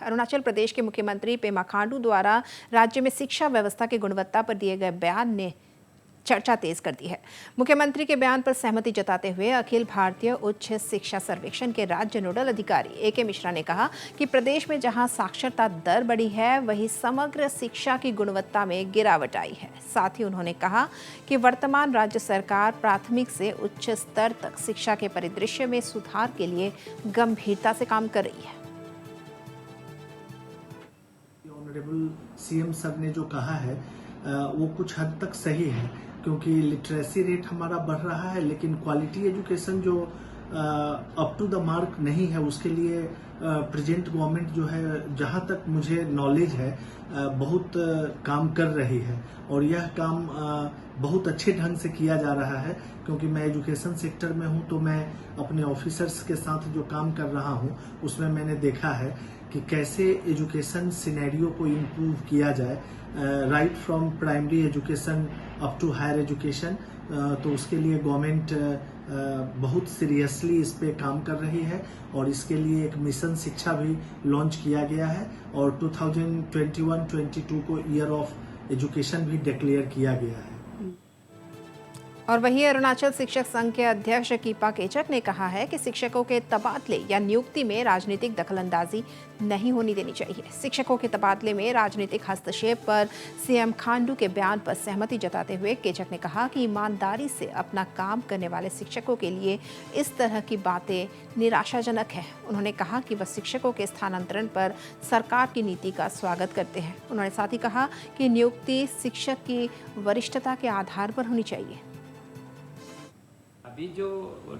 अरुणाचल प्रदेश के मुख्यमंत्री पेमा खांडू द्वारा राज्य में शिक्षा व्यवस्था की गुणवत्ता पर दिए गए बयान ने चर्चा तेज कर दी है। मुख्यमंत्री के बयान पर सहमति जताते हुए अखिल भारतीय उच्च शिक्षा सर्वेक्षण के राज्य नोडल अधिकारी ए.के. मिश्रा ने कहा कि प्रदेश में जहां साक्षरता दर बढ़ी है, वहीं समग्र शिक्षा की गुणवत्ता में गिरावट आई है। साथ ही उन्होंने कहा कि वर्तमान राज्य सरकार प्राथमिक से उच्च स्तर तक शिक्षा के परिदृश्य में सुधार के लिए गंभीरता से काम कर रही है। ऑनरेबल सीएम सर ने जो कहा है वो कुछ हद तक सही है, क्योंकि लिटरेसी रेट हमारा बढ़ रहा है, लेकिन क्वालिटी एजुकेशन जो अप टू द मार्क नहीं है, उसके लिए प्रेजेंट गवर्नमेंट जो है, जहां तक मुझे नॉलेज है, बहुत काम कर रही है और यह काम बहुत अच्छे ढंग से किया जा रहा है। क्योंकि मैं एजुकेशन सेक्टर में हूं, तो मैं अपने ऑफिसर्स के साथ जो काम कर रहा हूं, उसमें मैंने देखा है कि कैसे एजुकेशन सिनेरियो को इम्प्रूव किया जाए, right from primary education up to higher education. तो उसके लिए गवर्नमेंट बहुत सीरियसली इस पे काम कर रही है और इसके लिए एक मिशन शिक्षा भी लॉन्च किया गया है और 2021-22 को ईयर ऑफ एजुकेशन भी डिक्लेयर किया गया है। और वहीं अरुणाचल शिक्षक संघ के अध्यक्ष कीपा केचक ने कहा है कि शिक्षकों के तबादले या नियुक्ति में राजनीतिक दखलंदाजी नहीं होनी देनी चाहिए। शिक्षकों के तबादले में राजनीतिक हस्तक्षेप पर सीएम खांडू के बयान पर सहमति जताते हुए केचक ने कहा कि ईमानदारी से अपना काम करने वाले शिक्षकों के लिए इस तरह की बातें निराशाजनक है। उन्होंने कहा कि वह शिक्षकों के स्थानांतरण पर सरकार की नीति का स्वागत करते हैं। उन्होंने साथ ही कहा कि नियुक्ति शिक्षक की वरिष्ठता के आधार पर होनी चाहिए। अभी जो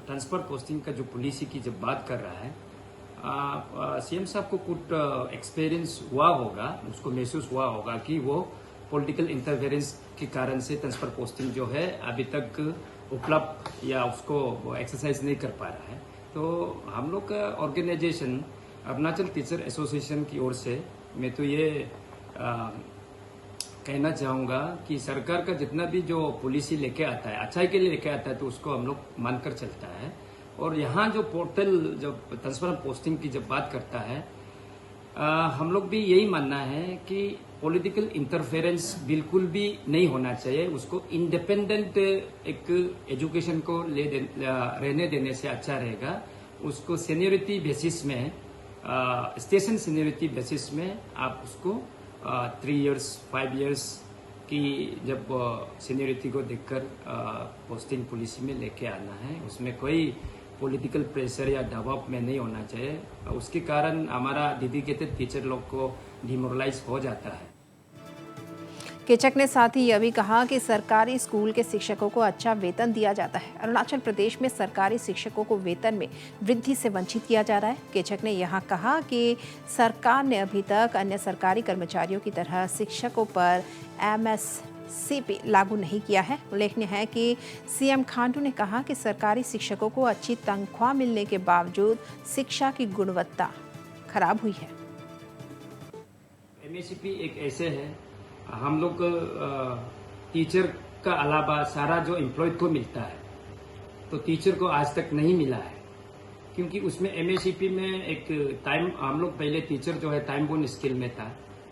ट्रांसफर पोस्टिंग का जो पॉलिसी की जब बात कर रहा है, सीएम साहब को कुछ एक्सपीरियंस हुआ होगा, उसको महसूस हुआ होगा कि वो पॉलिटिकल इंटरफेरेंस के कारण से ट्रांसफर पोस्टिंग जो है अभी तक उपलब्ध या उसको एक्सरसाइज नहीं कर पा रहा है। तो हम लोग का ऑर्गेनाइजेशन अरुणाचल टीचर एसोसिएशन की ओर से मैं तो ये कहना चाहूँगा कि सरकार का जितना भी जो पॉलिसी लेके आता है, अच्छाई के लिए लेके आता है, तो उसको हम लोग मानकर चलता है। और यहाँ जो पोर्टल जब ट्रांसफर पोस्टिंग की जब बात करता है, हम लोग भी यही मानना है कि पॉलिटिकल इंटरफेरेंस बिल्कुल भी नहीं होना चाहिए। उसको इंडिपेंडेंट एक एजुकेशन को रहने देने से अच्छा रहेगा। उसको सीनियरिटी बेसिस में, स्टेशन सीनियरिटी बेसिस में आप उसको 3 इयर्स 5 इयर्स की जब सीनियरिटी को देखकर पोस्टिंग पॉलिसी में लेके आना है। उसमें कोई पॉलिटिकल प्रेशर या दबाव में नहीं होना चाहिए। उसके कारण हमारा डेडिकेटेड टीचर लोग को डिमोरलाइज हो जाता है। केचक ने साथ ही यह भी कहा कि सरकारी स्कूल के शिक्षकों को अच्छा वेतन दिया जाता है। अरुणाचल प्रदेश में सरकारी शिक्षकों को वेतन में वृद्धि से वंचित किया जा रहा है। केचक ने यहाँ कहा कि सरकार ने अभी तक अन्य सरकारी कर्मचारियों की तरह शिक्षकों पर MSCP लागू नहीं किया है। उल्लेखनीय है कि सीएम खांडू ने कहा कि सरकारी शिक्षकों को अच्छी तनख्वाह मिलने के बावजूद शिक्षा की गुणवत्ता खराब हुई है। MSCP एक ऐसे है, हम लोग टीचर का अलावा सारा जो एम्प्लॉय को मिलता है, तो टीचर को आज तक नहीं मिला है। क्योंकि उसमें MSCP में एक टाइम, हम लोग पहले टीचर जो है टाइम बोन स्किल में था।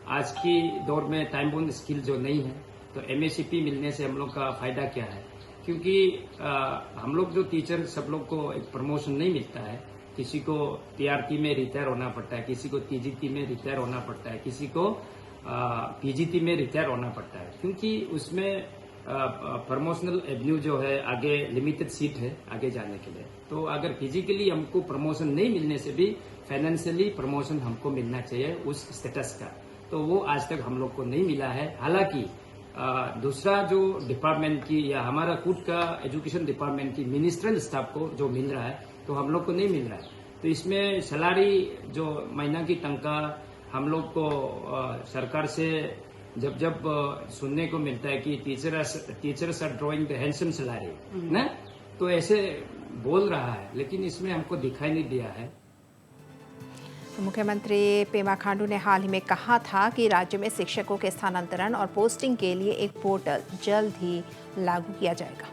आज की दौर में टाइम बोन स्किल जो नहीं है, तो MSCP मिलने से हम लोग का फायदा क्या है? क्योंकि हम लोग जो टीचर सब लोग को एक प्रमोशन नहीं मिलता है। किसी को TRT में रिटायर होना पड़ता है, किसी को TGT में रिटायर होना पड़ता है, किसी को PGT में रिटायर होना पड़ता है। क्योंकि उसमें प्रमोशनल एवेन्यू जो है, आगे लिमिटेड सीट है आगे जाने के लिए। तो अगर फिजिकली हमको प्रमोशन नहीं मिलने से भी फाइनेंशियली प्रमोशन हमको मिलना चाहिए उस स्टेटस का, तो वो आज तक हम लोग को नहीं मिला है। हालांकि दूसरा जो डिपार्टमेंट की या हमारा खुद का एजुकेशन डिपार्टमेंट की मिनिस्ट्रियल स्टाफ को जो मिल रहा है, तो हम लोग को नहीं मिल रहा है। तो इसमें सैलरी जो महीना की तनख्वाह हम लोग को सरकार से जब सुनने को मिलता है कि teachers are drawing the handsome salary ना, तो ऐसे बोल रहा है, लेकिन इसमें हमको दिखाई नहीं दिया है। मुख्यमंत्री पेमा खांडू ने हाल ही में कहा था कि राज्य में शिक्षकों के स्थानांतरण और पोस्टिंग के लिए एक पोर्टल जल्द ही लागू किया जाएगा।